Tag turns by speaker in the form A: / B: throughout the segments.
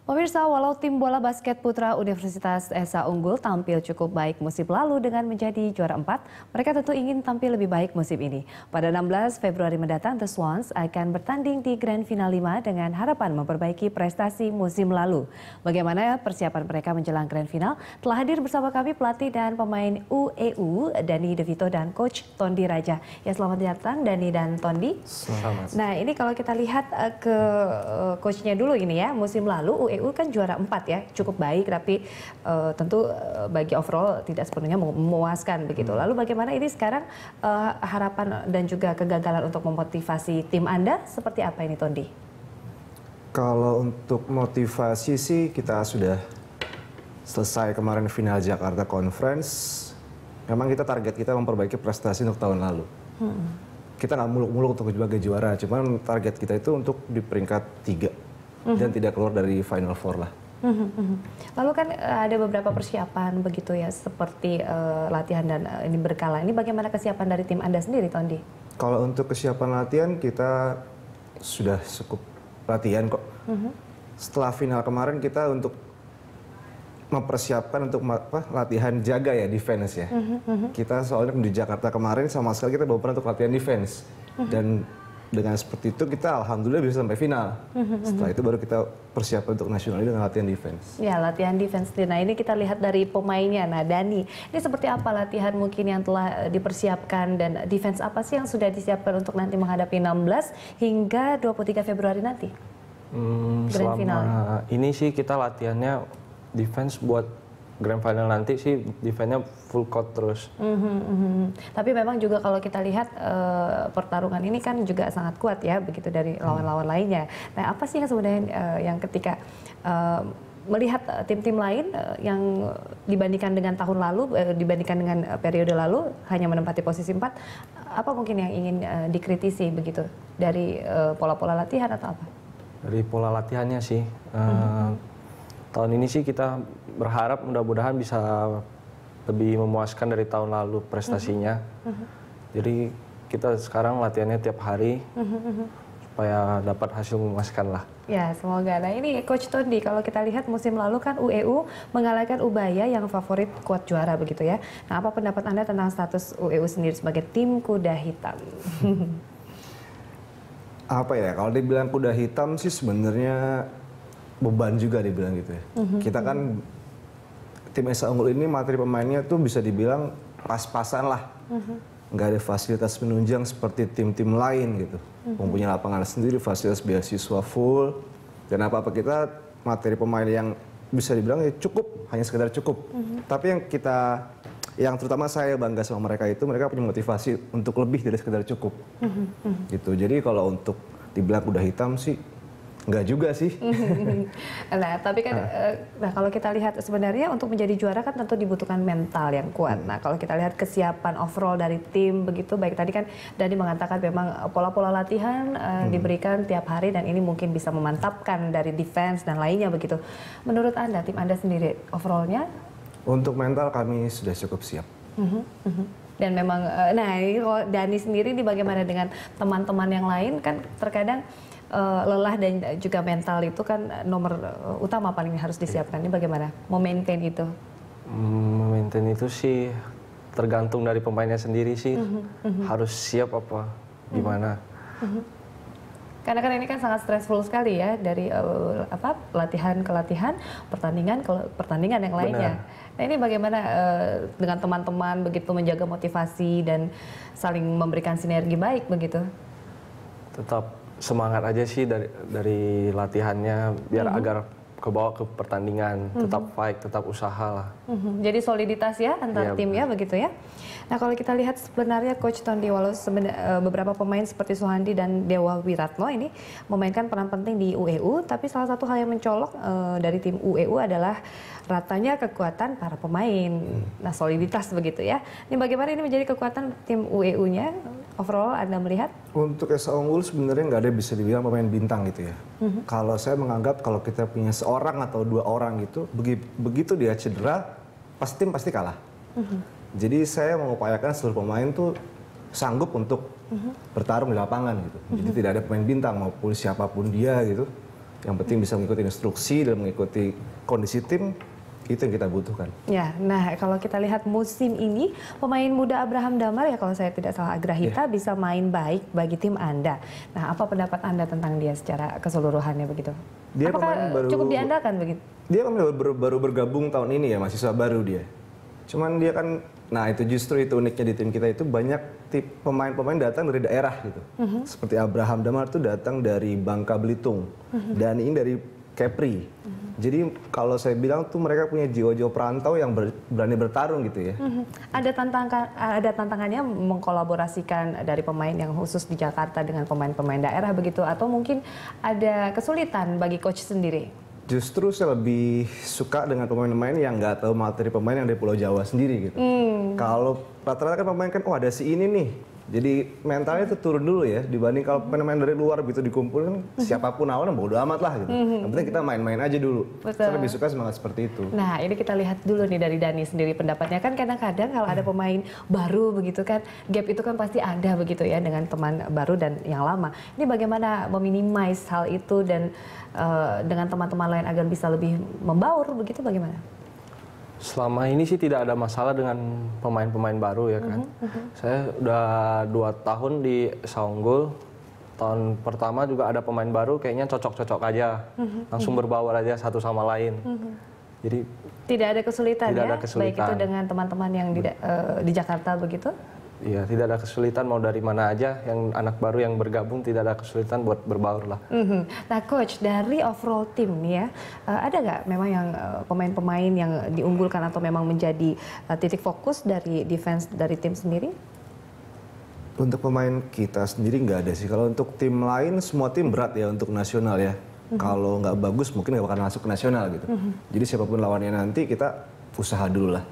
A: Pemirsa, walau tim bola basket putra Universitas Esa Unggul tampil cukup baik musim lalu dengan menjadi juara 4, mereka tentu ingin tampil lebih baik musim ini. Pada 16 Februari mendatang, The Swans akan bertanding di Grand Final 5 dengan harapan memperbaiki prestasi musim lalu. Bagaimana persiapan mereka menjelang Grand Final? Telah hadir bersama kami pelatih dan pemain UEU, Dani DeVito dan Coach Tondi Raja. Ya, selamat datang Dani dan Tondi.
B: Selamat.
A: Nah, ini kalau kita lihat ke coachnya dulu ini ya, musim lalu UEU kan juara 4 ya, cukup baik, tapi tentu bagi overall tidak sepenuhnya memuaskan begitu. Lalu bagaimana ini sekarang harapan dan juga kegagalan untuk memotivasi tim Anda seperti apa ini, Tondi?
B: Kalau untuk motivasi sih kita sudah selesai kemarin final Jakarta Conference. Memang kita target kita memperbaiki prestasi untuk tahun lalu. Kita nggak muluk-muluk untuk sebagai juara, cuman target kita itu untuk di peringkat 3. Dan tidak keluar dari Final Four lah.
A: Lalu kan ada beberapa persiapan begitu ya, seperti latihan dan ini berkala. Ini bagaimana kesiapan dari tim Anda sendiri, Tondi?
B: Kalau untuk kesiapan latihan kita sudah cukup latihan kok. Setelah final kemarin kita untuk mempersiapkan untuk latihan jaga ya, defense ya. Kita soalnya di Jakarta kemarin sama sekali kita belum pernah untuk latihan defense. Dan dengan seperti itu kita alhamdulillah bisa sampai final. Setelah itu baru kita persiapan untuk nasional dengan latihan defense.
A: Ya, latihan defense. Nah, ini kita lihat dari pemainnya. Nah, Dani, ini seperti apa latihan mungkin yang telah dipersiapkan dan defense apa sih yang sudah disiapkan untuk nanti menghadapi 16 hingga 23 Februari nanti? Grand final.
C: Ini sih kita latihannya defense buat Grand Final nanti sih, defense-nya full court terus.
A: Tapi memang juga kalau kita lihat pertarungan ini kan juga sangat kuat ya, begitu dari lawan-lawan lainnya. Nah, apa sih yang sebenarnya yang ketika melihat tim-tim lain yang dibandingkan dengan tahun lalu, dibandingkan dengan periode lalu hanya menempati posisi 4, apa mungkin yang ingin dikritisi begitu dari pola-pola latihan atau apa?
C: Dari pola latihannya sih. Tahun ini sih kita berharap mudah-mudahan bisa lebih memuaskan dari tahun lalu prestasinya. Jadi kita sekarang latihannya tiap hari supaya dapat hasil memuaskan lah.
A: Ya, semoga. Nah, ini Coach Tondi, kalau kita lihat musim lalu kan UEU mengalahkan Ubaya yang favorit kuat juara begitu ya. Nah, apa pendapat Anda tentang status UEU sendiri sebagai tim kuda hitam?
B: Apa ya, kalau dibilang kuda hitam sih sebenarnya beban juga dibilang gitu ya. Kita kan tim Esa Unggul ini materi pemainnya tuh bisa dibilang pas-pasan lah. Nggak ada fasilitas penunjang seperti tim-tim lain gitu. Mempunyai lapangan sendiri, fasilitas beasiswa full. Dan apa-apa kita materi pemain yang bisa dibilang ya cukup, hanya sekedar cukup. Tapi yang terutama saya bangga sama mereka itu, mereka punya motivasi untuk lebih dari sekedar cukup. Gitu. Jadi kalau untuk dibilang kuda hitam sih, enggak juga sih.
A: Nah, tapi kan nah kalau kita lihat sebenarnya untuk menjadi juara kan tentu dibutuhkan mental yang kuat. Nah, kalau kita lihat kesiapan overall dari tim begitu, baik tadi kan Dani mengatakan memang pola-pola latihan diberikan tiap hari dan ini mungkin bisa memantapkan dari defense dan lainnya begitu. Menurut Anda, tim Anda sendiri overallnya?
B: Untuk mental kami sudah cukup siap.
A: Dan memang, nah ini kalau Dani sendiri ini bagaimana dengan teman-teman yang lain kan terkadang lelah dan juga mental itu kan nomor utama paling harus disiapkan. Ini bagaimana memaintain itu?
C: Memaintain itu sih tergantung dari pemainnya sendiri sih. Harus siap apa gimana.
A: Karena kan ini kan sangat stressful sekali ya, dari latihan ke latihan, pertandingan ke pertandingan yang lainnya. Nah, ini bagaimana dengan teman-teman begitu menjaga motivasi dan saling memberikan sinergi baik begitu?
C: Tetap semangat aja sih dari latihannya biar agar kebawa ke pertandingan, tetap fight, tetap usaha lah.
A: Jadi soliditas ya antar tim ya begitu ya. Nah, kalau kita lihat sebenarnya Coach Tondi, walau beberapa pemain seperti Suhandi dan Dewa Wiratno ini memainkan peran penting di UEU, tapi salah satu hal yang mencolok dari tim UEU adalah ratanya kekuatan para pemain. Nah, soliditas begitu ya. Ini bagaimana ini menjadi kekuatan tim UEU-nya? Overall Anda melihat?
B: Untuk Esa Unggul sebenarnya nggak ada bisa dibilang pemain bintang gitu ya. Kalau saya menganggap kalau kita punya seorang atau dua orang gitu, begitu dia cedera, tim pasti kalah. Jadi saya mengupayakan seluruh pemain tuh sanggup untuk bertarung di lapangan gitu. Jadi tidak ada pemain bintang maupun siapapun dia gitu. Yang penting bisa mengikuti instruksi dan mengikuti kondisi tim, itu yang kita butuhkan.
A: Ya, nah kalau kita lihat musim ini, pemain muda Abraham Damar ya kalau saya tidak salah Agrahita bisa main baik bagi tim Anda. Nah, apa pendapat Anda tentang dia secara keseluruhannya begitu?
B: Dia
A: apakah cukup diandalkan begitu?
B: Dia kan baru bergabung tahun ini ya, mahasiswa baru dia. Cuman dia kan, nah itu justru itu uniknya di tim kita itu banyak pemain-pemain datang dari daerah gitu. Seperti Abraham Damar tuh datang dari Bangka Belitung, dan ini dari Kepri. Jadi kalau saya bilang tuh mereka punya jiwa-jiwa perantau yang berani bertarung gitu ya.
A: Ada tantangannya mengkolaborasikan dari pemain yang khusus di Jakarta dengan pemain-pemain daerah begitu, atau mungkin ada kesulitan bagi coach sendiri?
B: Justru saya lebih suka dengan pemain-pemain yang nggak tahu materi pemain yang dari Pulau Jawa sendiri gitu. Kalau rata-rata kan pemain kan, oh ada si ini nih. Jadi mentalnya itu turun dulu ya, dibanding kalau pemain dari luar begitu dikumpulkan, siapapun lawan bodo amat lah gitu. Yang penting kita main-main aja dulu.
A: Betul.
B: Saya lebih suka semangat seperti itu.
A: Nah, ini kita lihat dulu nih dari Dani sendiri pendapatnya. Kan kadang-kadang kalau ada pemain baru begitu kan, gap itu kan pasti ada begitu ya dengan teman baru dan yang lama. Ini bagaimana meminimais hal itu dan dengan teman-teman lain agar bisa lebih membaur begitu, bagaimana?
C: Selama ini sih tidak ada masalah dengan pemain-pemain baru ya kan. Saya udah 2 tahun di SA Unggul. Tahun pertama juga ada pemain baru, kayaknya cocok-cocok aja. Langsung berbaur aja satu sama lain. Jadi
A: tidak ada kesulitan
C: tidak
A: ya,
C: ada kesulitan.
A: baik itu dengan teman-teman yang di Jakarta begitu?
C: Iya, tidak ada kesulitan mau dari mana aja. Yang anak baru yang bergabung tidak ada kesulitan buat berbaur lah.
A: Nah coach, dari overall tim nih ya, ada nggak memang yang pemain-pemain yang diunggulkan atau memang menjadi titik fokus dari defense dari tim sendiri?
B: Untuk pemain kita sendiri nggak ada sih. Kalau untuk tim lain, semua tim berat ya untuk nasional ya. Kalau nggak bagus mungkin nggak bakal masuk ke nasional gitu. Jadi siapapun lawannya nanti kita usaha dulu lah.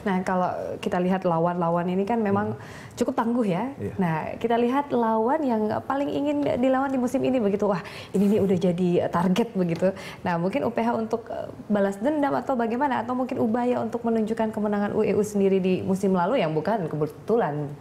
A: Nah kalau kita lihat lawan-lawan ini kan memang cukup tangguh ya. Nah kita lihat lawan yang paling ingin dilawan di musim ini begitu. Wah ini nih udah jadi target begitu. Nah mungkin UPH untuk balas dendam atau bagaimana? Atau mungkin Ubaya untuk menunjukkan kemenangan UEU sendiri di musim lalu yang bukan kebetulan.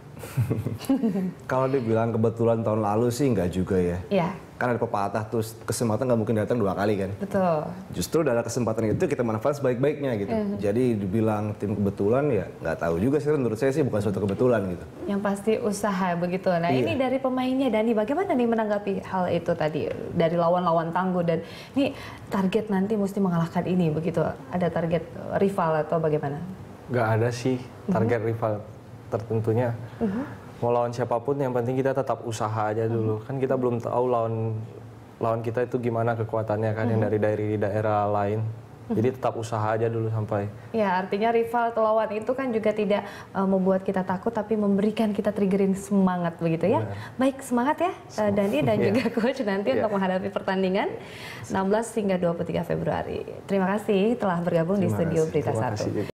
B: Kalau dibilang kebetulan tahun lalu sih nggak juga ya.
A: Iya.
B: Kan ada pepatah tuh, kesempatan nggak mungkin datang 2 kali kan.
A: Betul.
B: Justru dari kesempatan itu kita manfaat sebaik-baiknya gitu. Jadi dibilang tim kebetulan ya nggak tahu juga sih, menurut saya sih bukan suatu kebetulan gitu.
A: Yang pasti usaha begitu. Nah ini dari pemainnya Dani, bagaimana nih menanggapi hal itu tadi dari lawan-lawan tangguh dan ini target nanti mesti mengalahkan ini begitu. Ada target rival atau bagaimana?
C: Nggak ada sih target rival tertentunya. Mau lawan siapapun yang penting kita tetap usaha aja dulu. Kan kita belum tahu lawan kita itu gimana kekuatannya kan yang dari daerah lain. Jadi tetap usaha aja dulu sampai. Ya
A: artinya rival atau lawan itu kan juga tidak membuat kita takut tapi memberikan kita triggerin semangat begitu ya. Baik semangat ya Dani dan juga coach nanti untuk menghadapi pertandingan 16 hingga 23 Februari. Terima kasih telah bergabung di studio Berita 1.